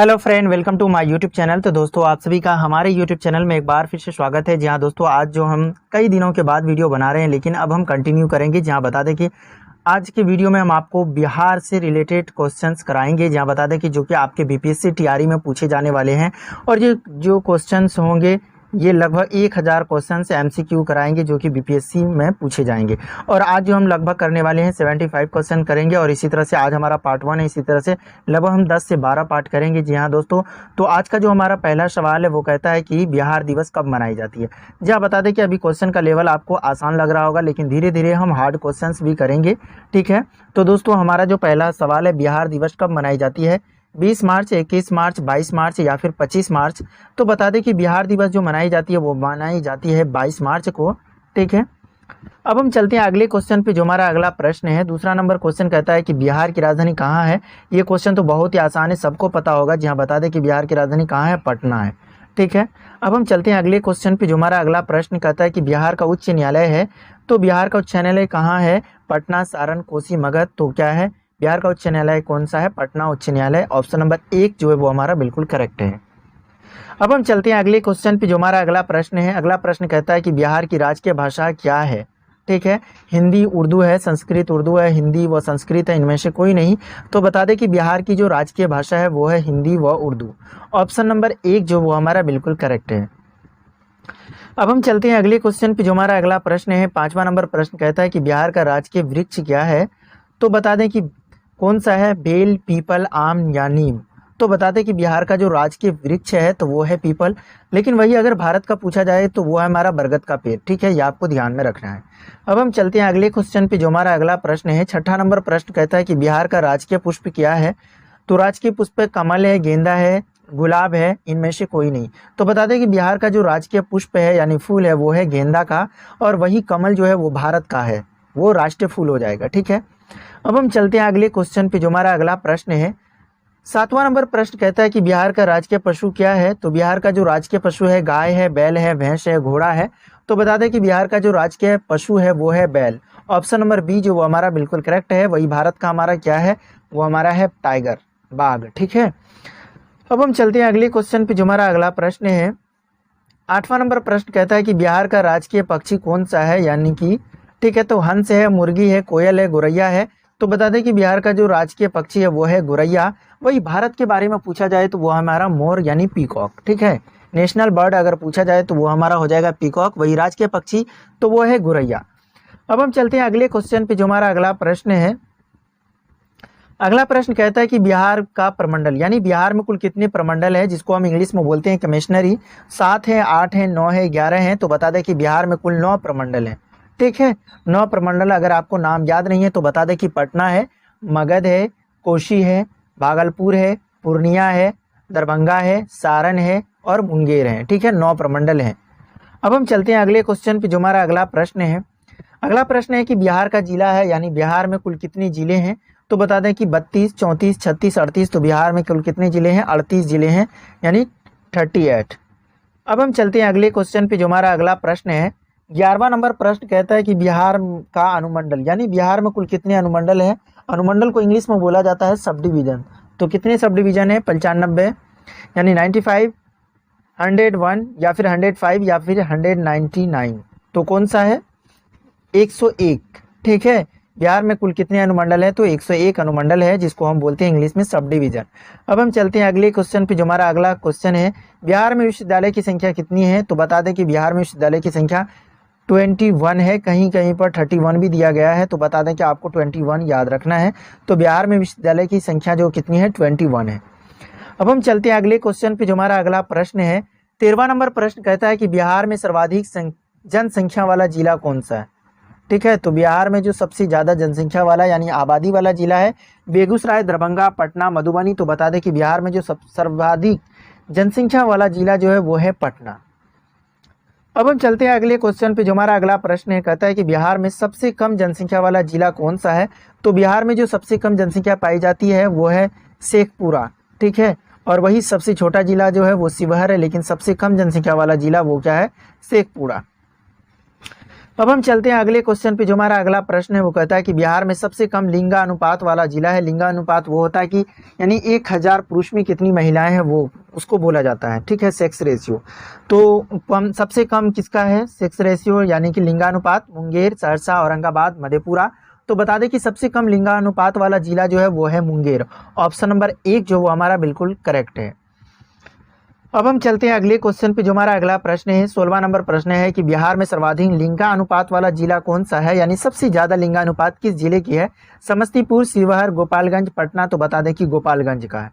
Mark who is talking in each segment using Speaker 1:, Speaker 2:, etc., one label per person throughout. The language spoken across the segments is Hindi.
Speaker 1: Hello friend, welcome to my YouTube channel. तो दोस्तों, आप सभी का हमारे यूट्यूब चैनल में एक बार फिर से स्वागत है। जहां दोस्तों आज जो हम कई दिनों के बाद वीडियो बना रहे हैं, लेकिन अब हम कंटिन्यू करेंगे। जहां बता दें कि आज के वीडियो में हम आपको बिहार से रिलेटेड क्वेश्चंस कराएंगे। जहां बता दें कि जो कि आपके बीपीएससी टीआरई में पूछे जाने वाले हैं, और ये जो क्वेश्चंस होंगे ये लगभग 1000 क्वेश्चन से एमसीक्यू कराएंगे जो कि बीपीएससी में पूछे जाएंगे। और आज जो हम लगभग करने वाले हैं 75 क्वेश्चन करेंगे, और इसी तरह से आज हमारा पार्ट 1 है। इसी तरह से लगभग हम 10 से 12 पार्ट करेंगे। जी हाँ दोस्तों, तो आज का जो हमारा पहला सवाल है वो कहता है कि बिहार दिवस कब मनाई जाती है। जी हाँ, बता दें कि अभी क्वेश्चन का लेवल आपको आसान लग रहा होगा, लेकिन धीरे धीरे हम हार्ड क्वेश्चन भी करेंगे। ठीक है, तो दोस्तों हमारा जो पहला सवाल है, बिहार दिवस कब मनाई जाती है? 20 मार्च, 21 मार्च, 22 मार्च या फिर 25 मार्च। तो बता दें कि बिहार दिवस जो मनाई जाती है वो मनाई जाती है 22 मार्च को। ठीक है, अब हम चलते हैं अगले क्वेश्चन पे। जो हमारा अगला प्रश्न है, दूसरा नंबर क्वेश्चन कहता है कि बिहार की राजधानी कहाँ है। ये क्वेश्चन तो बहुत ही आसान है, सबको पता होगा। जी हाँ, बता दें कि बिहार की राजधानी कहाँ है? पटना है। ठीक है, अब हम चलते हैं अगले क्वेश्चन पे। जो हमारा अगला प्रश्न कहता है कि बिहार का उच्च न्यायालय है। तो बिहार का उच्च न्यायालय कहाँ है? पटना, सारण, कोसी, मगध। तो क्या है बिहार का उच्च न्यायालय? कौन सा है? पटना उच्च न्यायालय। ऑप्शन नंबर 1 जो है वो हमारा बिल्कुल करेक्ट है। अब हम चलते हैं अगले क्वेश्चन पे। जो हमारा अगला प्रश्न है, अगला प्रश्न कहता है कि बिहार की राजकीय भाषा क्या है। ठीक है, हिंदी, उर्दू है, संस्कृत उर्दू है, हिंदी व संस्कृत है, इनमें से कोई नहीं। तो बता दें कि बिहार की जो राजकीय भाषा है वो है हिंदी व उर्दू। ऑप्शन नंबर 1 जो वो हमारा बिल्कुल करेक्ट है। अब हम चलते हैं अगले क्वेश्चन पे। जो हमारा अगला प्रश्न है, 5वां नंबर प्रश्न कहता है कि बिहार का राजकीय वृक्ष क्या है। तो बता दें कि कौन सा है? बेल, पीपल, आम या नीम। तो बता दें कि बिहार का जो राजकीय वृक्ष है तो वो है पीपल, लेकिन वही अगर भारत का पूछा जाए तो वो है हमारा बरगद का पेड़। ठीक है, ये आपको ध्यान में रखना है। अब हम चलते हैं अगले क्वेश्चन पे। जो हमारा अगला प्रश्न है, 6ठा नंबर प्रश्न कहता है कि बिहार का राजकीय पुष्प क्या है। तो राजकीय पुष्प कमल है, गेंदा है, गुलाब है, इनमें से कोई नहीं। तो बता दें कि बिहार का जो राजकीय पुष्प है यानी फूल है वो है गेंदा का, और वही कमल जो है वो भारत का है, वो राष्ट्रीय फूल हो जाएगा। ठीक है, अब हम चलते हैं अगले क्वेश्चन पे। जो हमारा अगला प्रश्न है, 7वां नंबर प्रश्न कहता है कि बिहार का राजकीय पशु क्या है। तो बिहार का जो राजकीय पशु है गाय है, बैल है, भैंस है, घोड़ा है। तो बता दें कि बिहार का जो राजकीय पशु है वो है बैल। ऑप्शन नंबर बी जो वो हमारा बिल्कुल करेक्ट है। वही भारत का हमारा क्या है? वो हमारा है टाइगर, बाघ। ठीक है, अब हम चलते हैं अगले क्वेश्चन पे। जो हमारा अगला प्रश्न है, 8वां नंबर प्रश्न कहता है कि बिहार का राजकीय पक्षी कौन सा है, यानी कि ठीक है, तो हंस है, मुर्गी है, कोयल है, गोरैया है। तो बता दें कि बिहार का जो राजकीय पक्षी है वो है गोरैया। वही भारत के बारे में पूछा जाए तो वो हमारा मोर यानी पीकॉक। ठीक है, नेशनल बर्ड अगर पूछा जाए तो वो हमारा हो जाएगा पीकॉक। वही राजकीय पक्षी तो वो है गोरैया। अब हम चलते हैं अगले क्वेश्चन पे। जो हमारा अगला प्रश्न है, अगला प्रश्न कहता है कि बिहार का प्रमंडल, यानी बिहार में कुल कितने प्रमंडल है, जिसको हम इंग्लिश में बोलते हैं कमिश्नरी। 7 है, 8 है, 9 है, 11 है। तो बता दें कि बिहार में कुल 9 प्रमंडल है। ठीक है, 9 प्रमंडल। अगर आपको नाम याद नहीं है तो बता दें कि पटना है, मगध है, कोशी है, भागलपुर है, पूर्णिया है, दरभंगा है, सारण है और मुंगेर है। ठीक है, 9 प्रमंडल हैं। अब हम चलते हैं अगले क्वेश्चन पे। जो हमारा अगला प्रश्न है, अगला प्रश्न है कि बिहार का जिला है, यानी बिहार में कुल कितने जिले हैं। तो बता दें कि 32, 34, 36, 38। तो बिहार में कुल कितने जिले हैं? 38 जिले हैं, यानी 38। अब हम चलते हैं अगले क्वेश्चन पे। जो हमारा अगला प्रश्न है, 11वां नंबर प्रश्न कहता है कि बिहार का अनुमंडल, यानी बिहार में कुल कितने अनुमंडल हैं। अनुमंडल को इंग्लिश में बोला जाता है सब डिवीजन। तो कितने सब डिवीजन है? 95, यानी 95, 101 या फिर 105 या फिर 199। तो कौन सा है? 101। ठीक है, बिहार में कुल कितने अनुमंडल है? तो 101 अनुमंडल है, जिसको हम बोलते हैं इंग्लिश में सब डिवीजन। अब हम चलते हैं अगले क्वेश्चन पे। जो हमारा अगला क्वेश्चन है, बिहार में विश्वविद्यालय की संख्या कितनी है। तो बता दें कि बिहार में विश्वविद्यालय की संख्या 21 है, कहीं कहीं पर 31 भी दिया गया है। तो बता दें कि आपको 21 याद रखना है। तो बिहार में विश्वविद्यालय की संख्या जो कितनी है? 21 है। अब हम चलते हैं अगले क्वेश्चन पे। जो हमारा अगला प्रश्न है, 13वां नंबर प्रश्न कहता है कि बिहार में सर्वाधिक जनसंख्या वाला जिला कौन सा है। ठीक है, तो बिहार में जो सबसे ज़्यादा जनसंख्या वाला यानी आबादी वाला जिला है बेगूसराय, दरभंगा, पटना, मधुबनी। तो बता दें कि बिहार में जो सर्वाधिक जनसंख्या वाला जिला जो है वो है पटना। अब हम चलते हैं अगले क्वेश्चन पे। जो हमारा अगला प्रश्न है, कहता है कि बिहार में सबसे कम जनसंख्या वाला जिला कौन सा है। तो बिहार में जो सबसे कम जनसंख्या पाई जाती है वो है शेखपुरा। ठीक है, और वही सबसे छोटा जिला जो है वो शिवहर है, लेकिन सबसे कम जनसंख्या वाला जिला वो क्या है? शेखपुरा। अब हम चलते हैं अगले क्वेश्चन पे। जो हमारा अगला प्रश्न है वो कहता है कि बिहार में सबसे कम लिंगानुपात वाला जिला है। लिंगानुपात वो होता है कि यानी 1000 पुरुष में कितनी महिलाएं हैं, वो उसको बोला जाता है, ठीक है, सेक्स रेशियो। तो कम सबसे कम किसका है सेक्स रेशियो यानी कि लिंगानुपात? मुंगेर, सहरसा, औरंगाबाद, मधेपुरा। तो बता दें कि सबसे कम लिंगानुपात वाला जिला जो है वो है मुंगेर। ऑप्शन नंबर 1 जो वो हमारा बिल्कुल करेक्ट है। अब हम चलते हैं अगले क्वेश्चन पे। जो हमारा अगला प्रश्न है 16वां नंबर प्रश्न है कि बिहार में सर्वाधिक लिंगानुपात वाला जिला कौन सा है, यानी सबसे ज्यादा लिंगानुपात किस जिले की है? समस्तीपुर, शिवहर, गोपालगंज, पटना। तो बता दें कि गोपालगंज का है,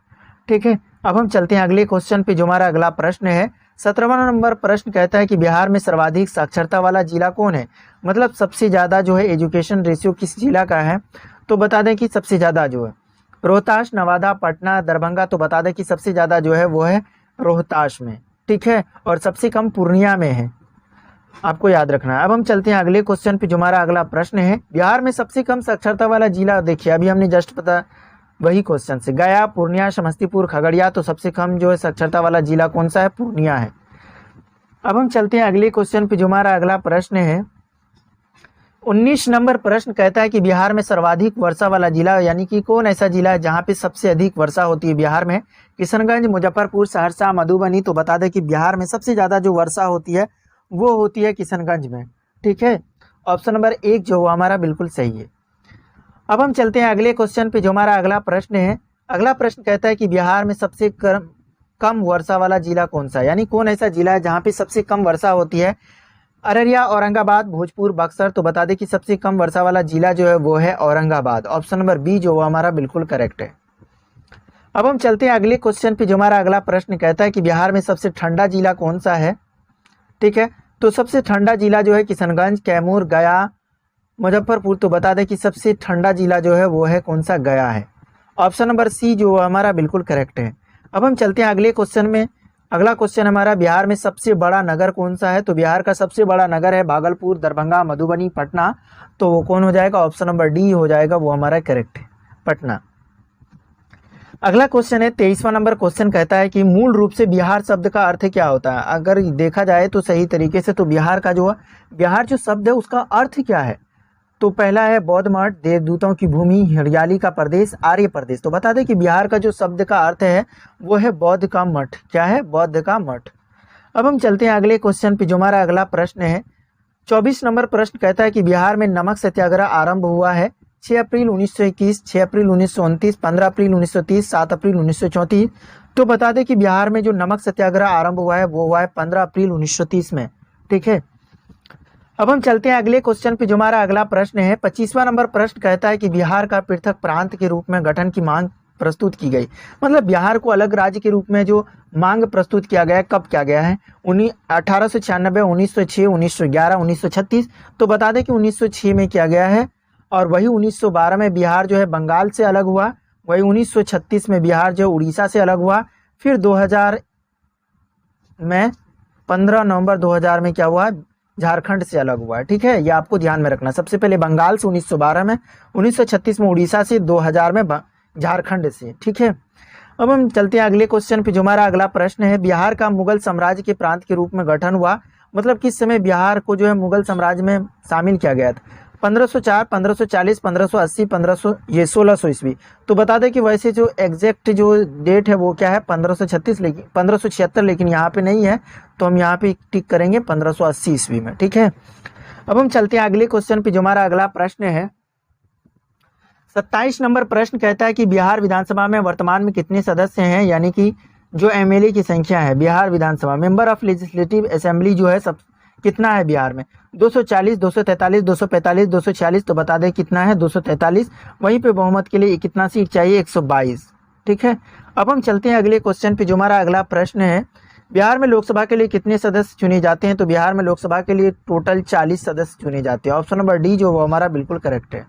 Speaker 1: ठीक है। अब हम चलते हैं अगले क्वेश्चन पे। जो हमारा अगला प्रश्न है 17वां नंबर प्रश्न कहता है कि बिहार में सर्वाधिक साक्षरता वाला जिला कौन है, मतलब सबसे ज्यादा जो है एजुकेशन रेशियो किस जिला का है? तो बता दें कि सबसे ज्यादा जो है रोहतास, नवादा, पटना, दरभंगा। तो बता दें कि सबसे ज्यादा जो है वो है रोहतास में, ठीक है, और सबसे कम पूर्णिया में है, आपको याद रखना है। अब हम चलते हैं अगले क्वेश्चन पे। जो हमारा अगला प्रश्न है बिहार में सबसे कम साक्षरता वाला जिला, देखिए अभी हमने जस्ट पता वही क्वेश्चन से, गया, पूर्णिया, समस्तीपुर, खगड़िया। तो सबसे कम जो है साक्षरता वाला जिला कौन सा है? पूर्णिया है। अब हम चलते हैं अगले क्वेश्चन पे। जो हमारा अगला प्रश्न है 19 नंबर प्रश्न कहता है कि बिहार में सर्वाधिक वर्षा वाला जिला, यानी कि कौन ऐसा जिला है जहाँ पे सबसे अधिक वर्षा होती है बिहार में? किशनगंज, मुजफ्फरपुर, सहरसा, मधुबनी। तो बता दें कि बिहार में सबसे ज्यादा जो वर्षा होती है वो होती है किशनगंज में, ठीक है। ऑप्शन नंबर 1 जो वो हमारा बिल्कुल सही है। अब हम चलते हैं अगले क्वेश्चन पे। जो हमारा अगला प्रश्न है, अगला प्रश्न कहता है कि बिहार में सबसे कम वर्षा वाला जिला कौन सा है, यानी कौन ऐसा जिला है जहाँ पे सबसे कम वर्षा होती है? अररिया, औरंगाबाद, भोजपुर, बक्सर। तो बता दें कि सबसे कम वर्षा वाला जिला जो है वो है औरंगाबाद। ऑप्शन नंबर बी जो वो हमारा बिल्कुल करेक्ट है। अब हम चलते हैं अगले क्वेश्चन पे। जो हमारा अगला प्रश्न कहता है कि बिहार में सबसे ठंडा जिला कौन सा है, ठीक है। तो सबसे ठंडा जिला जो है किशनगंज, कैमूर, गया, मुजफ्फरपुर। तो बता दें कि सबसे ठंडा जिला जो है वो है कौन सा? गया है। ऑप्शन नंबर सी जो हमारा बिल्कुल करेक्ट है। अब हम चलते हैं अगले क्वेश्चन में। अगला क्वेश्चन हमारा बिहार में सबसे बड़ा नगर कौन सा है? तो बिहार का सबसे बड़ा नगर है भागलपुर, दरभंगा, मधुबनी, पटना। तो वो कौन हो जाएगा? ऑप्शन नंबर डी हो जाएगा, वो हमारा करेक्ट है, पटना। अगला क्वेश्चन है 23वां नंबर क्वेश्चन कहता है कि मूल रूप से बिहार शब्द का अर्थ क्या होता है? अगर देखा जाए तो सही तरीके से तो बिहार जो शब्द है उसका अर्थ क्या है? तो पहला है बौद्ध मठ, देवदूतों की भूमि, हरियाली का प्रदेश, आर्य प्रदेश। तो बता दें कि बिहार का जो शब्द का अर्थ है वो है बौद्ध का मठ। क्या है? बौद्ध का मठ। अब हम चलते हैं अगले क्वेश्चन पे। जो हमारा अगला प्रश्न है 24 नंबर प्रश्न कहता है कि बिहार में नमक सत्याग्रह आरंभ हुआ है 6 अप्रैल 1921, 6 अप्रैल 1929, 15 अप्रैल 1930, 7 अप्रैल 1934। तो बता दें कि बिहार में जो नमक सत्याग्रह आरंभ हुआ है वो हुआ है 15 अप्रैल 1930 में, ठीक है। अब हम चलते हैं अगले क्वेश्चन पे। जो हमारा अगला प्रश्न है 25वां नंबर प्रश्न कहता है कि बिहार का पृथक प्रांत के रूप में गठन की मांग प्रस्तुत की गई, मतलब बिहार को अलग राज्य के रूप में जो मांग प्रस्तुत किया गया है कब किया गया है? 1896, 1906, 1911, 1936। तो बता दें कि 1906 में किया गया है, और वही 1912 में बिहार जो है बंगाल से अलग हुआ, वही 1936 में बिहार जो उड़ीसा से अलग हुआ, फिर 2000 में 15 नवंबर 2000 में क्या हुआ? झारखंड से अलग हुआ है, ठीक है। ये आपको ध्यान में रखना। सबसे पहले बंगाल से 1912 में, 1936 में उड़ीसा से, 2000 में झारखंड से, ठीक है। अब हम चलते हैं अगले क्वेश्चन पे। जो हमारा अगला प्रश्न है बिहार का मुगल साम्राज्य के प्रांत के रूप में गठन हुआ, मतलब किस समय बिहार को जो है मुगल साम्राज्य में शामिल किया गया था? 1504, 1540, 1580, 1600 ईस्वी। तो बता दें कि वैसे जो एग्जैक्ट जो डेट है वो क्या है? 1536, लेकिन 1576, लेकिन यहाँ पे नहीं है, तो हम यहाँ पे टिक करेंगे 1580 ईस्वी में, ठीक है। अब हम चलते हैं अगले क्वेश्चन पे। जो हमारा अगला प्रश्न है 27 नंबर प्रश्न कहता है कि बिहार विधानसभा में वर्तमान में कितने सदस्य हैं, यानी कि जो एमएलए की संख्या है बिहार विधानसभा, मेंबर ऑफ लेजिस्लेटिव असेंबली जो है सब कितना है बिहार में? 240, 243, 245, 246। तो बता दें कितना है? 243। वहीं पे बहुमत के लिए कितना सीट चाहिए? 122, ठीक है। अब हम चलते हैं अगले क्वेश्चन पे। जो हमारा अगला प्रश्न है बिहार में लोकसभा के लिए कितने सदस्य चुने जाते हैं? तो बिहार में लोकसभा के लिए टोटल 40 सदस्य चुने जाते हैं। ऑप्शन नंबर डी जो वो हमारा बिल्कुल करेक्ट है।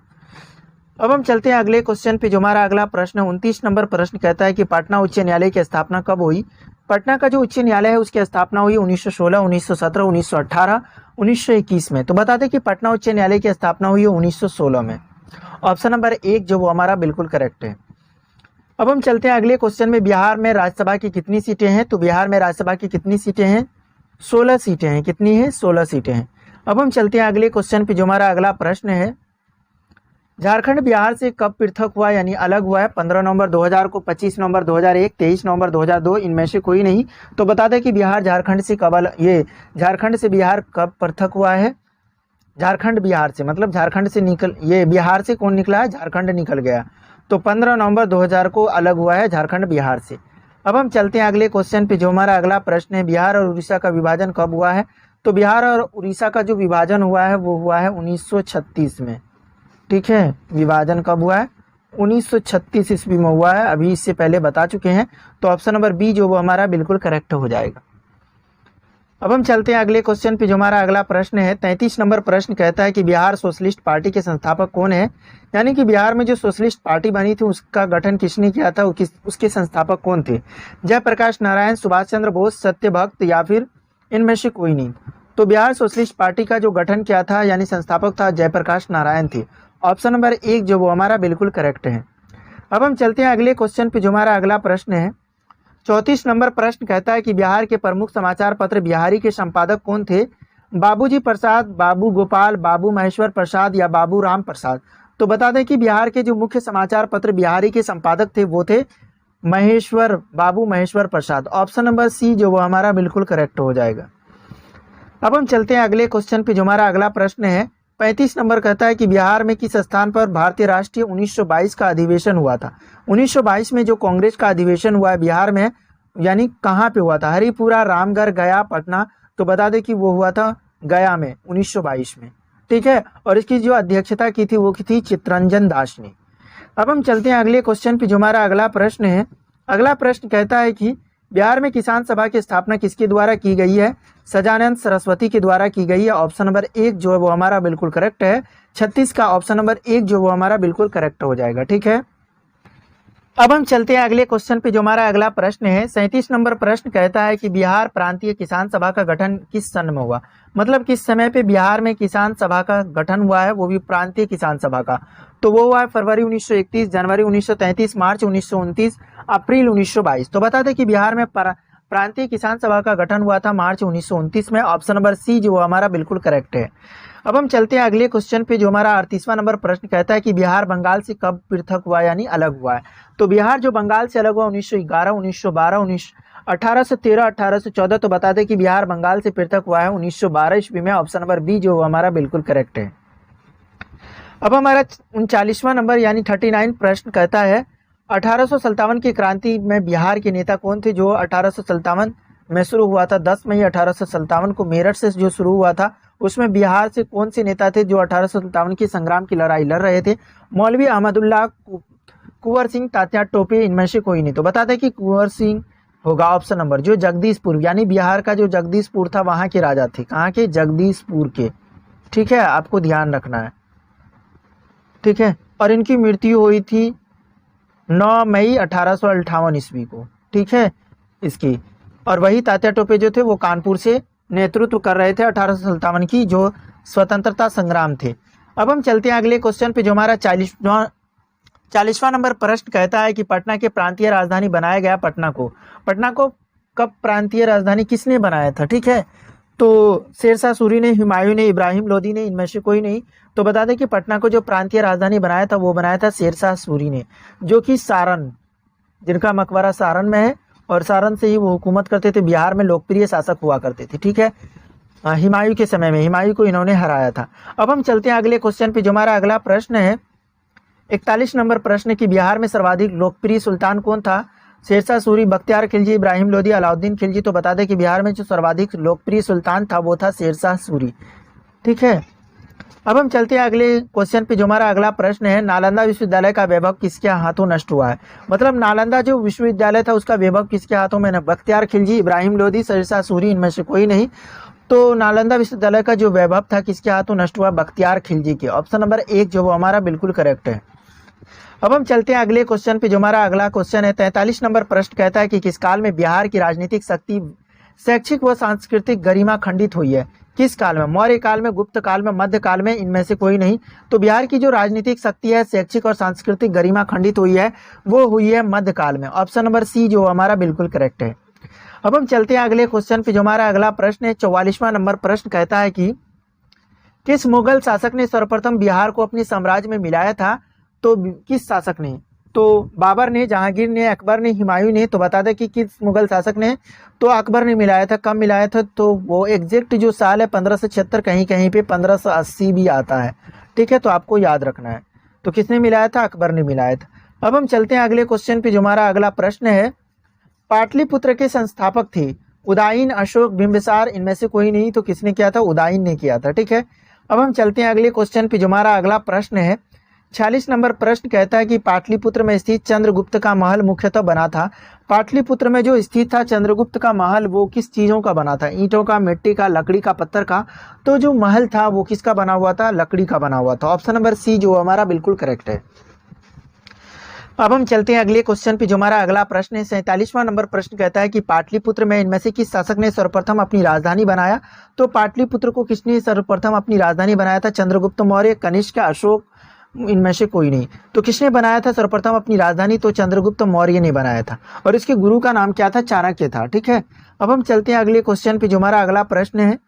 Speaker 1: अब हम चलते हैं अगले क्वेश्चन पे। जो हमारा अगला प्रश्न 29 नंबर प्रश्न कहता है कि पटना उच्च न्यायालय की स्थापना कब हुई? पटना का जो उच्च न्यायालय है उसकी स्थापना हुई 1916, 1917, 1918, 1921 में। तो बता दें कि पटना उच्च न्यायालय की स्थापना हुई है 1916 में। ऑप्शन नंबर 1 जो वो हमारा बिल्कुल करेक्ट है। अब हम चलते हैं अगले क्वेश्चन में। बिहार में राज्यसभा की कितनी सीटें हैं? तो बिहार में राज्यसभा की कितनी सीटें हैं? 16 सीटें हैं। कितनी है? 16 सीटें हैं। अब हम चलते हैं अगले क्वेश्चन पे, जो हमारा अगला प्रश्न है, झारखंड बिहार से कब पृथक हुआ यानी अलग हुआ है? 15 नवंबर 2000 को, 25 नवंबर 2001, 23 नवंबर 2002, इनमें से कोई नहीं। तो बता दें कि बिहार झारखंड से कब झारखंड से बिहार कब पृथक हुआ है? झारखंड बिहार से, मतलब झारखंड से बिहार से कौन निकला है? झारखंड निकल गया। तो 15 नवंबर 2000 को अलग हुआ है झारखंड बिहार से। अब हम चलते हैं अगले क्वेश्चन पे, जो हमारा अगला प्रश्न है, बिहार और उड़ीसा का विभाजन कब हुआ है? तो बिहार और उड़ीसा का जो विभाजन हुआ है वो हुआ है 1936 में। ठीक है, विभाजन कब हुआ है? 1936 ईस्वी में हुआ है। अभी इससे पहले बता चुके हैं। तो ऑप्शन नंबर बी जो वो हमारा बिल्कुल करेक्ट हो जाएगा। अब हम चलते हैं अगले क्वेश्चन पे, जो हमारा अगला प्रश्न है, 33 नंबर प्रश्न कहता है कि बिहार सोशलिस्ट पार्टी के संस्थापक कौन है? यानी कि बिहार में जो सोशलिस्ट पार्टी बनी थी उसका गठन किसने किया था, उसके संस्थापक कौन थे? जयप्रकाश नारायण, सुभाष चंद्र बोस, सत्यभक्त या फिर इनमें से कोई नहीं? तो बिहार सोशलिस्ट पार्टी का जो गठन किया था यानी संस्थापक था जयप्रकाश नारायण थे। ऑप्शन नंबर 1 जो वो हमारा बिल्कुल करेक्ट है। अब हम चलते हैं अगले क्वेश्चन पे, जो हमारा अगला प्रश्न है, 34 नंबर प्रश्न कहता है कि बिहार के प्रमुख समाचार पत्र बिहारी के संपादक कौन थे? बाबूजी प्रसाद, बाबू गोपाल, बाबू महेश्वर प्रसाद या बाबू राम प्रसाद? तो बता दें कि बिहार के जो मुख्य समाचार पत्र बिहारी के संपादक थे वो थे बाबू महेश्वर प्रसाद। ऑप्शन नंबर सी जो वो हमारा बिल्कुल करेक्ट हो जाएगा। अब हम चलते हैं अगले क्वेश्चन पे, जो हमारा अगला प्रश्न है, 35 नंबर कहता है कि बिहार में किस स्थान पर भारतीय राष्ट्रीय 1922 का अधिवेशन हुआ था? 1922 में जो कांग्रेस का अधिवेशन हुआ है बिहार में, यानी कहाँ पे हुआ था? हरिपुरा, रामगढ़, गया, पटना? तो बता दें कि वो हुआ था गया में 1922 में। ठीक है, और इसकी जो अध्यक्षता की थी वो की थी चित्तरंजन दास ने। अब हम चलते हैं अगले क्वेश्चन पे, जो हमारा अगला प्रश्न है। अगला प्रश्न कहता है कि बिहार में किसान सभा की स्थापना किसके द्वारा की गई है? सजानंद सरस्वती के द्वारा की गई है। ऑप्शन नंबर 1 जो है वो हमारा बिल्कुल करेक्ट है। 36 का ऑप्शन नंबर 1 जो वो हमारा बिल्कुल करेक्ट हो जाएगा। ठीक है, अब हम चलते हैं अगले क्वेश्चन पे, जो हमारा अगला प्रश्न है, 37 नंबर प्रश्न कहता है कि बिहार प्रांतीय किसान सभा का गठन किस सन में हुआ? मतलब किस समय पे बिहार में किसान सभा का गठन हुआ है, वो भी प्रांतीय किसान सभा का? तो वो हुआ है फरवरी 1931, जनवरी 1933, मार्च 1929, अप्रैल 1922। तो बता दें कि बिहार में प्रांतीय किसान सभा का गठन हुआ था मार्च 1929 में। ऑप्शन नंबर सी जो हमारा बिल्कुल करेक्ट है। अब हम चलते हैं अगले क्वेश्चन पे, जो हमारा 38वां नंबर प्रश्न कहता है कि बिहार बंगाल से कब पृथक हुआ यानी अलग हुआ है? तो बिहार जो बंगाल से अलग हुआ 1911, 1912, 1813, 1814। तो बता दें कि बिहार बंगाल से पृथक हुआ है 1912 ईस्वी में। ऑप्शन नंबर बी जो हमारा बिल्कुल करेक्ट है। अब हमारा 39वां नंबर यानी 39 प्रश्न कहता है 1857 की क्रांति में बिहार के नेता कौन थे? जो 1857 में शुरू हुआ था, 10 मई 1857 को मेरठ से जो शुरू हुआ था, उसमें बिहार से कौन से नेता थे जो 1857 की संग्राम की लड़ाई लड़ रहे थे? मौलवी अहमदुल्लाह, कुंवर सिंह, तात्या टोपे, इनमें से कोई नहीं? तो बता दें कि कुंवर सिंह होगा ऑप्शन नंबर, जो जगदीशपुर यानी बिहार का जो जगदीशपुर था वहाँ के राजा थे। कहाँ के? जगदीशपुर के। ठीक है, आपको ध्यान रखना है। ठीक है, और इनकी मृत्यु हुई थी 9 मई 1858 ईस्वी को। ठीक है इसकी, और वही तात्या टोपे जो थे वो कानपुर से नेतृत्व कर रहे थे 1857 की जो स्वतंत्रता संग्राम थे। अब हम चलते हैं अगले क्वेश्चन पे, जो हमारा 40वां नंबर प्रश्न कहता है कि पटना के प्रांतीय राजधानी बनाया गया पटना को कब प्रांतीय राजधानी किसने बनाया था? ठीक है, तो शेरशाह सूरी ने, हुमायूं ने, इब्राहिम लोदी ने, इनमें से कोई नहीं? तो बता दें कि पटना को जो प्रांतीय राजधानी बनाया था वो बनाया था शेरशाह सूरी ने, जो कि सारण, जिनका मकबरा सारण में है, और सारण से ही वो हुकूमत करते थे। बिहार में लोकप्रिय शासक हुआ करते थे। ठीक है, हुमायूं के समय में हुमायूं को इन्होंने हराया था। अब हम चलते हैं अगले क्वेश्चन पे, जो हमारा अगला प्रश्न है 41 नंबर प्रश्न की बिहार में सर्वाधिक लोकप्रिय सुल्तान कौन था? शेरशाह सूरी, बख्तियार खिलजी, इब्राहिम लोदी, अलाउद्दीन खिलजी? तो बता दें कि बिहार में जो सर्वाधिक लोकप्रिय सुल्तान था वो था शेरशाह सूरी। ठीक है, अब हम चलते हैं अगले क्वेश्चन पे, जो हमारा अगला प्रश्न है नालंदा विश्वविद्यालय का वैभव किसके हाथों नष्ट हुआ है? मतलब नालंदा जो विश्वविद्यालय था उसका वैभव किसके हाथों में? बख्तियार खिलजी, इब्राहिम लोदी, शेरशाह सूरी, इनमें से कोई नहीं? तो नालंदा विश्वविद्यालय का जो वैभव था किसके हाथों नष्ट हुआ? बख्तियार खिलजी के। ऑप्शन नंबर 1 जो वो हमारा बिल्कुल करेक्ट है। अब हम चलते हैं अगले क्वेश्चन पे, जो हमारा अगला क्वेश्चन है 43 नंबर प्रश्न कहता है कि किस काल में बिहार की राजनीतिक शक्ति, शैक्षिक व सांस्कृतिक गरिमा खंडित हुई है? किस काल में? मौर्य काल में, गुप्त काल में, मध्य काल में? इनमें से कोई नहीं? तो बिहार की जो राजनीतिक शक्ति है, शैक्षिक और सांस्कृतिक गरिमा खंडित हुई है, वो हुई है मध्य काल में। ऑप्शन नंबर सी जो हमारा बिल्कुल करेक्ट है। अब हम चलते हैं अगले क्वेश्चन पे, जो हमारा अगला प्रश्न है 44वां नंबर प्रश्न कहता है कि किस मुगल शासक ने सर्वप्रथम बिहार को अपने साम्राज्य में मिलाया था? तो किस शासक ने? तो बाबर ने, जहांगीर ने, अकबर ने, हुमायूं ने? तो बता दें कि किस मुगल शासक ने? तो अकबर ने मिलाया था। कब मिलाया था? तो वो एग्जैक्ट जो साल है 1576, कहीं कहीं पे 1580 भी आता है। ठीक है, तो आपको याद रखना है। तो किसने मिलाया था? अकबर ने मिलाया था। अब हम चलते हैं अगले क्वेश्चन पे, जो हमारा अगला प्रश्न है, पाटलिपुत्र के संस्थापक थे उदायन, अशोक, बिंबिसार, इनमें से कोई नहीं। तो किसने किया था? उदायन ने किया था। ठीक है, अब हम चलते हैं अगले क्वेश्चन पे, जो हमारा अगला प्रश्न है 46 नंबर प्रश्न कहता है कि पाटलिपुत्र में स्थित चंद्रगुप्त का महल मुख्यतः बना था। पाटलिपुत्र में जो स्थित था चंद्रगुप्त का महल, वो किस चीजों का बना था? ईंटों का, मिट्टी का, लकड़ी का, पत्थर का? तो जो महल था वो किसका बना हुआ था? लकड़ी का बना हुआ था। ऑप्शन नंबर सी जो हमारा बिल्कुल करेक्ट है। अब हम चलते हैं अगले क्वेश्चन पे, जो हमारा अगला प्रश्न है 47वां नंबर प्रश्न कहता है कि पाटलिपुत्र में इनमें से किस शासक ने सर्वप्रथम अपनी राजधानी बनाया? तो पाटलिपुत्र को किसने सर्वप्रथम अपनी राजधानी बनाया था? चंद्रगुप्त मौर्य, कनिष्क, अशोक, इनमें से कोई नहीं। तो किसने बनाया था सर्वप्रथम अपनी राजधानी? तो चंद्रगुप्त मौर्य ने बनाया था। और इसके गुरु का नाम क्या था? चाणक्य था। ठीक है, अब हम चलते हैं अगले क्वेश्चन पे, जो हमारा अगला प्रश्न है।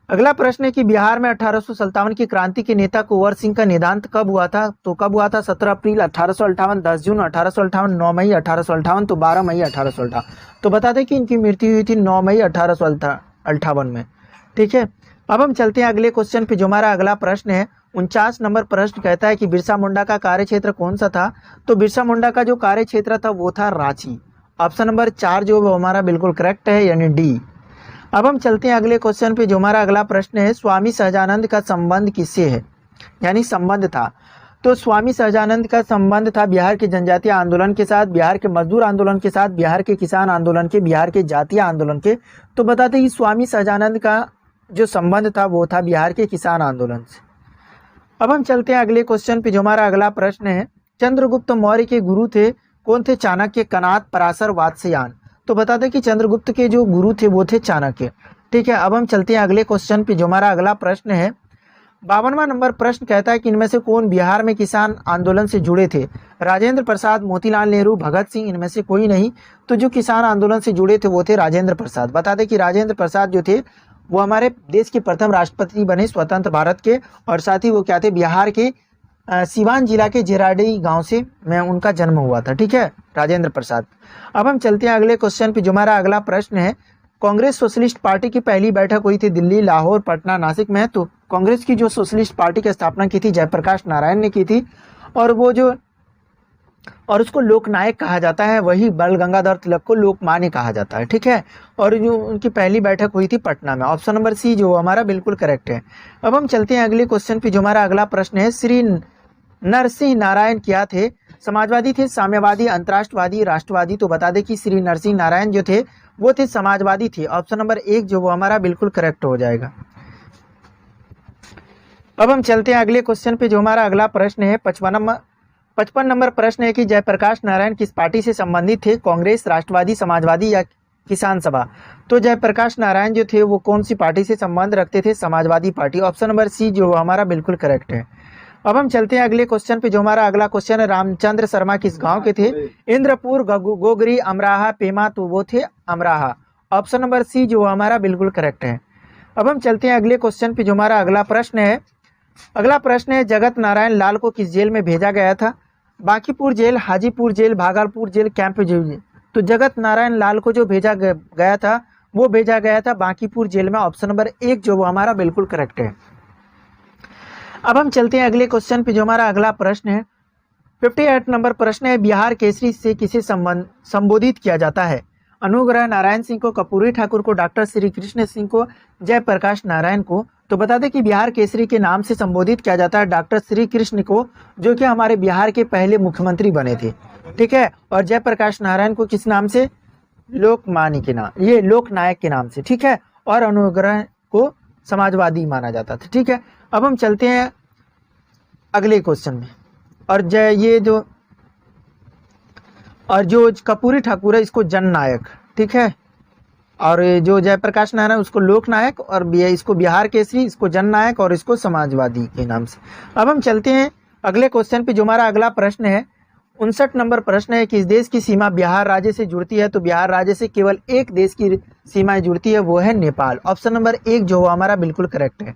Speaker 1: अगला प्रश्न है कि बिहार में 1857 की क्रांति के नेता कुंवर सिंह का निधन कब हुआ था? तो कब हुआ था? 17 अप्रैल 1858, 10 जून 1858, 9 मई 1858, तो 12 मई 1858। तो बता दें कि इनकी मृत्यु हुई थी 9 मई 1858 में। ठीक है, अब हम चलते हैं अगले क्वेश्चन पे, जो हमारा अगला प्रश्न है 49 नंबर प्रश्न कहता है कि बिरसा मुंडा का कार्य क्षेत्र कौन सा था? तो बिरसा मुंडा का जो कार्य क्षेत्र था वो था रांची। ऑप्शन नंबर 4 जो वो हमारा बिल्कुल करेक्ट है, यानी डी। अब हम चलते हैं अगले क्वेश्चन पे, जो हमारा अगला प्रश्न है स्वामी सहजानंद का संबंध किससे है? यानी संबंध था। तो स्वामी सहजानंद का संबंध था बिहार के जनजातीय आंदोलन के साथ, बिहार के मजदूर आंदोलन के साथ, बिहार के किसान आंदोलन के, बिहार के जातीय आंदोलन के। तो बताते हैं कि स्वामी सहजानंद का जो संबंध था वो था बिहार के किसान आंदोलन से। अब हम चलते हैं अगले क्वेश्चन पे, जो हमारा अगला प्रश्न है चंद्रगुप्त मौर्य के गुरु थे कौन थे? चाणक्य, कनाद, पराशर, वात्स्यायन। तो बता दें कि चंद्रगुप्त के जो गुरु थे वो थे चाणक्य। ठीक है, अब हम चलते हैं अगले क्वेश्चन पे, जो हमारा अगला प्रश्न है 52वां नंबर प्रश्न कहता है कि इनमें से कौन बिहार में किसान आंदोलन से जुड़े थे? राजेंद्र प्रसाद, मोतीलाल नेहरू, भगत सिंह, इनमें से कोई नहीं। तो जो किसान आंदोलन से जुड़े थे वो थे राजेंद्र प्रसाद। बता दें कि राजेंद्र प्रसाद जो थे वो हमारे देश के प्रथम राष्ट्रपति बने स्वतंत्र भारत के, और साथ ही वो क्या थे? बिहार के सिवान जिला के जेराडी गांव से में उनका जन्म हुआ था। ठीक है, राजेंद्र प्रसाद। अब हम चलते हैं अगले क्वेश्चन पे, जो हमारा अगला प्रश्न है कांग्रेस सोशलिस्ट पार्टी की पहली बैठक हुई थी दिल्ली, लाहौर, पटना, नासिक में। तो कांग्रेस की जो सोशलिस्ट पार्टी की स्थापना की थी जयप्रकाश नारायण ने की थी, और वो जो और उसको लोकनायक कहा जाता है, वही बाल गंगाधर तिलक को लोकमान्य कहा जाता है। ठीक है, और जो उनकी पहली बैठक हुई थी पटना में। ऑप्शन नंबर सी जो हमारा बिल्कुल करेक्ट है। अब हम चलते हैं अगले क्वेश्चन पे, जो हमारा अगला प्रश्न है श्री नरसिंह नारायण क्या थे? समाजवादी थे, साम्यवादी, अंतरराष्ट्रवादी, राष्ट्रवादी? तो बता दें कि श्री नरसिंह नारायण जो थे वो थे समाजवादी थे। ऑप्शन नंबर 1 जो वो हमारा बिल्कुल करेक्ट हो जाएगा। अब हम चलते हैं अगले क्वेश्चन पे, जो हमारा अगला प्रश्न है 55 नंबर प्रश्न है कि जयप्रकाश नारायण किस पार्टी से संबंधित थे? कांग्रेस, राष्ट्रवादी, समाजवादी या किसान सभा? तो जयप्रकाश नारायण जो थे वो कौन सी पार्टी से संबंध रखते थे? Samajwadi party. Option number C जो हमारा बिल्कुल करेक्ट है। अब हम चलते हैं अगले क्वेश्चन पे, जो हमारा अगला क्वेश्चन है रामचंद्र शर्मा किस गांव के थे? इंद्रपुर, गोगरी, अमराहा, पेमा? तो वो थे अमराहा। ऑप्शन नंबर सी जो हमारा बिल्कुल करेक्ट है। अब हम चलते हैं अगले क्वेश्चन पे, जो हमारा अगला प्रश्न है जगत नारायण लाल को किस जेल में भेजा गया था? Bankipur jail, Hajipur jail, Bhagalpur jail, camp jail? तो जगत नारायण लाल को जो भेजा गया था वो भेजा गया था बांकीपुर जेल में। ऑप्शन नंबर 1 जो वो हमारा बिल्कुल करेक्ट है। अब हम चलते हैं अगले क्वेश्चन पे, जो हमारा अगला प्रश्न है 58 नंबर प्रश्न है बिहार केसरी से किसे संबोधित किया जाता है? अनुग्रह नारायण सिंह को, कर्पूरी ठाकुर को, डॉक्टर श्री कृष्ण सिंह को, जयप्रकाश नारायण को? तो बता दें कि बिहार केसरी के नाम से संबोधित किया जाता है डॉक्टर श्री कृष्ण को, जो कि हमारे बिहार के पहले मुख्यमंत्री बने थे। ठीक है, और जयप्रकाश नारायण को किस नाम से? लोकमान्य के नाम, ये लोकनायक के नाम से। ठीक है, और अनुग्रह को समाजवादी माना जाता था। ठीक है, अब हम चलते हैं अगले क्वेश्चन में, और जो कर्पूरी ठाकुर है इसको जननायक, ठीक है, और जो जयप्रकाश नारायण उसको लोकनायक, और इसको बिहार केसरी, इसको जननायक, और इसको समाजवादी के नाम से। अब हम चलते हैं अगले क्वेश्चन पे, जो हमारा अगला प्रश्न है 59 नंबर प्रश्न है कि इस देश की सीमा बिहार राज्य से जुड़ती है? तो बिहार राज्य से केवल एक देश की सीमाएं जुड़ती है, वो है नेपाल। ऑप्शन नंबर 1 जो हमारा बिल्कुल करेक्ट है।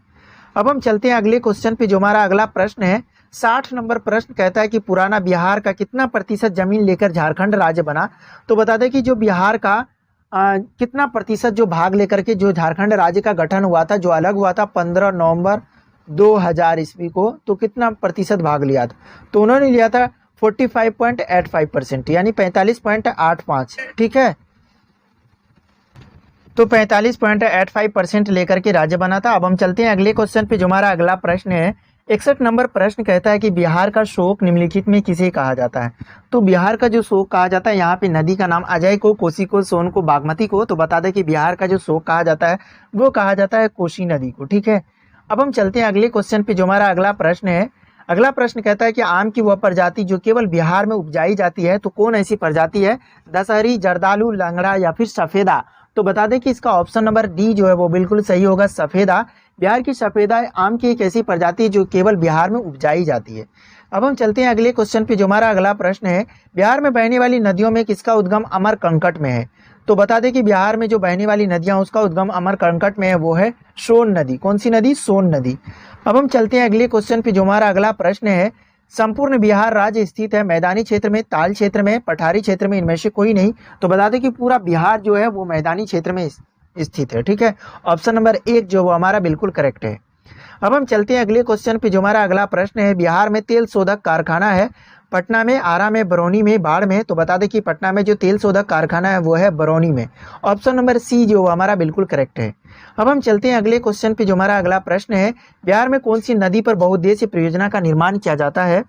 Speaker 1: अब हम चलते हैं अगले क्वेश्चन पे, जो हमारा अगला प्रश्न है 60 नंबर प्रश्न कहता है कि पुराना बिहार का कितना प्रतिशत जमीन लेकर झारखंड राज्य बना। तो बता दें कि जो बिहार का कितना प्रतिशत जो भाग लेकर के जो झारखंड राज्य का गठन हुआ था, जो अलग हुआ था 15 नवंबर 2000 ईस्वी को, तो कितना प्रतिशत भाग लिया था। तो उन्होंने लिया था 45.85%, यानी 45.85। ठीक है, तो 45.85% लेकर के राज्य बना था। अब हम चलते हैं अगले क्वेश्चन पे, जो हमारा अगला प्रश्न है 61 नंबर प्रश्न कहता है कि बिहार का शोक निम्नलिखित में किसे कहा जाता है। तो बिहार का जो शोक कहा जाता है, यहाँ पे नदी का नाम अजय को, कोसी को, सोन को, बागमती को। तो बता दें कि बिहार का जो शोक कहा जाता है वो कहा जाता है कोसी नदी को। ठीक है, अब हम चलते हैं अगले क्वेश्चन पे, जो हमारा अगला प्रश्न है। अगला प्रश्न कहता है कि आम की वह प्रजाति जो केवल बिहार में उपजाई जाती है, तो कौन ऐसी प्रजाति है। दशहरी, जर्दालू, लंगड़ा या फिर सफेदा। तो बता दें कि इसका ऑप्शन नंबर डी जो है वो बिल्कुल सही होगा, सफेदा। बिहार की सफेदा आम की एक ऐसी प्रजाति है जो केवल बिहार में उपजाई जाती है। अब हम चलते हैं अगले क्वेश्चन पे, जो हमारा अगला प्रश्न है। बिहार में बहने वाली नदियों में किसका उद्गम अमरकंटक में है। तो बता दें कि बिहार में जो बहने वाली नदियां उसका उद्गम अमरकंटक में है, वो है सोन नदी। कौन सी नदी, सोन नदी। अब हम चलते हैं अगले क्वेश्चन पे, जो हमारा अगला प्रश्न है। संपूर्ण बिहार राज्य स्थित है मैदानी क्षेत्र में, ताल क्षेत्र में, पठारी क्षेत्र में, इनमें से कोई नहीं। तो बता दें कि पूरा बिहार जो है वो मैदानी क्षेत्र में स्थित है। ठीक है, ऑप्शन नंबर 1 जो वो हमारा बिल्कुल करेक्ट है। अब हम चलते हैं अगले क्वेश्चन पे, जो हमारा अगला प्रश्न है। बिहार में तेल शोधक कारखाना है, पटना में, आरा में, बरौनी में, बाढ़ में। तो बता दें कि पटना में जो तेल शोधक कारखाना है वो है बरौनी में। ऑप्शन नंबर सी जो हमारा बिल्कुल करेक्ट है। अब हम चलते हैं अगले क्वेश्चन पे, जो हमारा अगला प्रश्न है। बिहार में कौन सी नदी पर बहुउद्देशीय परियोजना का निर्माण किया जाता है।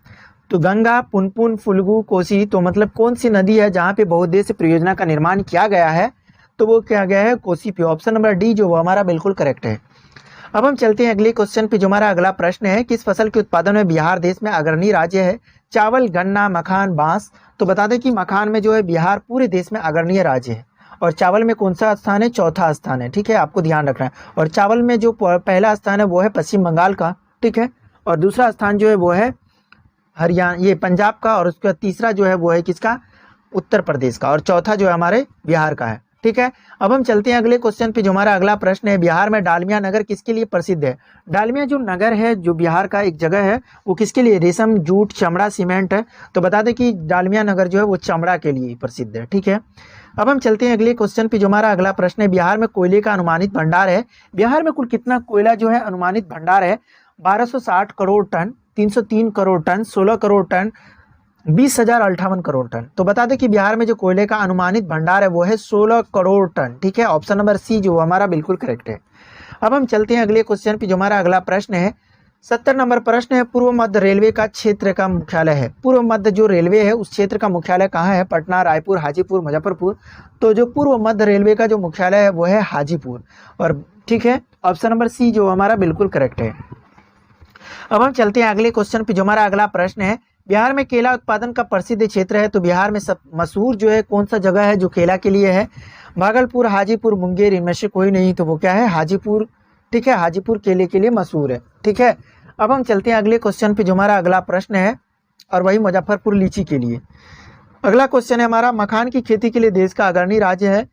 Speaker 1: तो गंगा, पुनपुन, फुल्गु, कोसी। तो मतलब कौन सी नदी है जहाँ पे बहुउद्देशीय परियोजना का निर्माण किया गया है, तो वो क्या गया है, कोसी पे। ऑप्शन नंबर डी जो वो हमारा बिल्कुल करेक्ट है। अब हम चलते हैं अगले क्वेश्चन पे, जो हमारा अगला प्रश्न है। किस फसल के उत्पादन में बिहार देश में अग्रणी राज्य है। चावल, गन्ना, मखान, बांस। तो बता दें कि मखान में जो है बिहार पूरे देश में अग्रणी राज्य है, और चावल में कौन सा स्थान है, चौथा स्थान है। ठीक है, आपको ध्यान रखना है। और चावल में जो पहला स्थान है वो है पश्चिम बंगाल का। ठीक है, और दूसरा स्थान जो है वो है हरियाणा, ये पंजाब का, और उसका तीसरा जो है वो है किसका, उत्तर प्रदेश का, और चौथा जो है हमारे बिहार का है। ठीक है, अब हम चलते हैं अगले क्वेश्चन पे, जो हमारा अगला प्रश्न है। बिहार में डालमिया नगर किसके लिए प्रसिद्ध है। डालमिया जो नगर है, जो बिहार का एक जगह है, वो किसके लिए, रेशम, जूट, चमड़ा, सीमेंट है। तो बता दें कि डालमिया नगर जो है वो चमड़ा के लिए प्रसिद्ध है। ठीक है, अब हम चलते हैं अगले क्वेश्चन पे, जो हमारा अगला प्रश्न है। बिहार में कोयले का अनुमानित भंडार है। बिहार में कुल कितना कोयला जो है अनुमानित भंडार है। 1260 crore ton, 303 crore ton, 16 crore ton, 20,058 crore ton. तो बता दें कि बिहार में जो कोयले का अनुमानित भंडार है वो है 16 करोड़ टन। ठीक है, ऑप्शन नंबर सी जो हमारा बिल्कुल करेक्ट है। अब हम चलते हैं अगले क्वेश्चन पे, जो हमारा अगला प्रश्न है। 70 नंबर प्रश्न है। पूर्व मध्य रेलवे का क्षेत्र का मुख्यालय है। पूर्व मध्य जो रेलवे है उस क्षेत्र का मुख्यालय कहाँ है। पटना, रायपुर, हाजीपुर, मुजफ्फरपुर। तो जो पूर्व मध्य रेलवे का जो मुख्यालय है वो है हाजीपुर। और ठीक है, ऑप्शन नंबर सी जो हमारा बिल्कुल करेक्ट है। अब हम चलते हैं अगले क्वेश्चन पे, जो हमारा अगला प्रश्न है। बिहार में केला उत्पादन का प्रसिद्ध क्षेत्र है। तो बिहार में सब मशहूर जो है कौन सा जगह है जो केला के लिए है। भागलपुर, हाजीपुर, मुंगेर, इनमें से कोई नहीं। तो वो क्या है, हाजीपुर। ठीक है, हाजीपुर केले के लिए मशहूर है। ठीक है, अब हम चलते हैं अगले क्वेश्चन पे, जो हमारा अगला प्रश्न है, और वही मुजफ्फरपुर लीची के लिए। अगला क्वेश्चन है हमारा, मखान की खेती के लिए देश का अग्रणी राज्य है।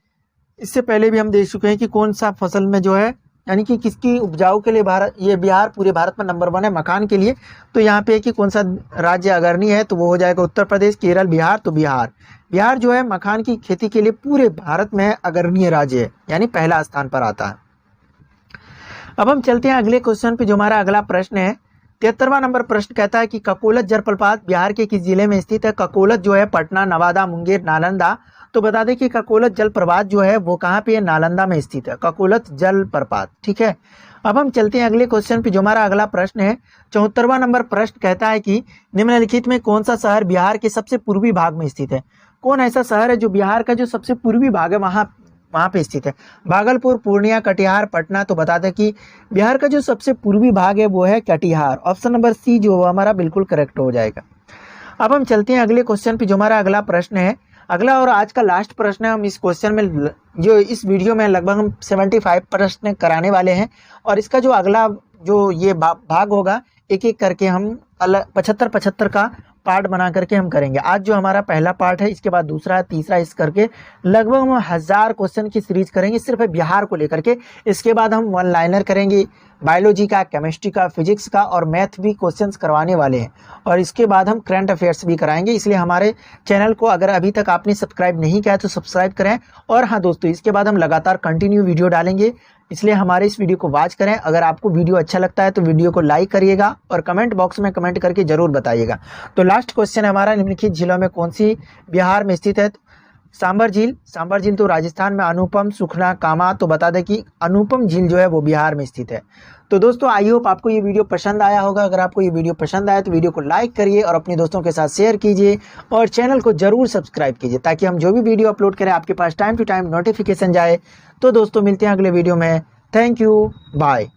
Speaker 1: इससे पहले भी हम देख चुके हैं कि कौन सा फसल में जो है, यानी कि किसकी उपजाऊ के लिए भारत, ये बिहार पूरे भारत में नंबर 1 है मखान के लिए। तो यहाँ पे कि कौन सा राज्य अग्रणी है, तो वो हो जाएगा उत्तर प्रदेश, केरल, बिहार। तो बिहार जो है मखान की खेती के लिए पूरे भारत में अग्रणी राज्य है, यानी पहला स्थान पर आता है। अब हम चलते हैं अगले क्वेश्चन पे, जो हमारा अगला प्रश्न है। 73वां नंबर प्रश्न कहता है कि ककोलत जलप्रपात बिहार के किस जिले में स्थित है। ककोलत जो है पटना, नवादा, मुंगेर, नालंदा। तो बता दें कि ककोलत जलप्रपात जो है वो कहाँ पे है, नालंदा में स्थित है, ककोलत जलप्रपात। ठीक है, अब हम चलते हैं अगले क्वेश्चन पे, जो हमारा अगला प्रश्न है। 74वां नंबर प्रश्न कहता है कि निम्नलिखित में कौन सा शहर बिहार के सबसे पूर्वी भाग में स्थित है। कौन ऐसा शहर है जो बिहार का जो सबसे पूर्वी भाग है वहाँ पे स्थित है। भागलपुर, पूर्णिया, कटिहार, पटना। तो बता दें कि बिहार का जो सबसे पूर्वी भाग है वो है कटिहार। ऑप्शन नंबर सी जो हमारा बिल्कुल करेक्ट हो जाएगा। अब हम चलते हैं अगले क्वेश्चन पे, जो हमारा अगला प्रश्न है। अगला और आज का लास्ट प्रश्न है। हम इस क्वेश्चन में जो इस वीडियो में लगभग हम 75 प्रश्न कराने वाले हैं, और इसका जो अगला जो ये भाग होगा, एक एक करके हम अलग 75 का पार्ट बना करके हम करेंगे। आज जो हमारा पहला पार्ट है, इसके बाद दूसरा, तीसरा, इस करके लगभग हम 1000 क्वेश्चन की सीरीज करेंगे सिर्फ बिहार को लेकर के। इसके बाद हम 1 लाइनर करेंगे, बायोलॉजी का, केमिस्ट्री का, फिजिक्स का और मैथ भी क्वेश्चंस करवाने वाले हैं। और इसके बाद हम करंट अफेयर्स भी कराएंगे, इसलिए हमारे चैनल को अगर अभी तक आपने सब्सक्राइब नहीं किया तो सब्सक्राइब करें। और हाँ दोस्तों, इसके बाद हम लगातार कंटिन्यू वीडियो डालेंगे, इसलिए हमारे इस वीडियो को वॉच करें। अगर आपको वीडियो अच्छा लगता है तो वीडियो को लाइक करिएगा और कमेंट बॉक्स में कमेंट करके जरूर बताइएगा। तो लास्ट क्वेश्चन है हमारा, निम्नलिखित झीलों में कौन सी बिहार में स्थित है? सांबर झील, सांबर झील तो राजस्थान में, अनुपम, सुखना, कामा, तो बता दें कि अनुपम झील जो है वो बिहार में स्थित है। तो दोस्तों आई होप आपको ये वीडियो पसंद आया होगा। अगर आपको ये वीडियो पसंद आया तो वीडियो को लाइक करिए और अपने दोस्तों के साथ शेयर कीजिए और चैनल को जरूर सब्सक्राइब कीजिए, ताकि हम जो भी वीडियो अपलोड करें आपके पास टाइम टू टाइम नोटिफिकेशन जाए। तो दोस्तों मिलते हैं अगले वीडियो में। Thank you, bye.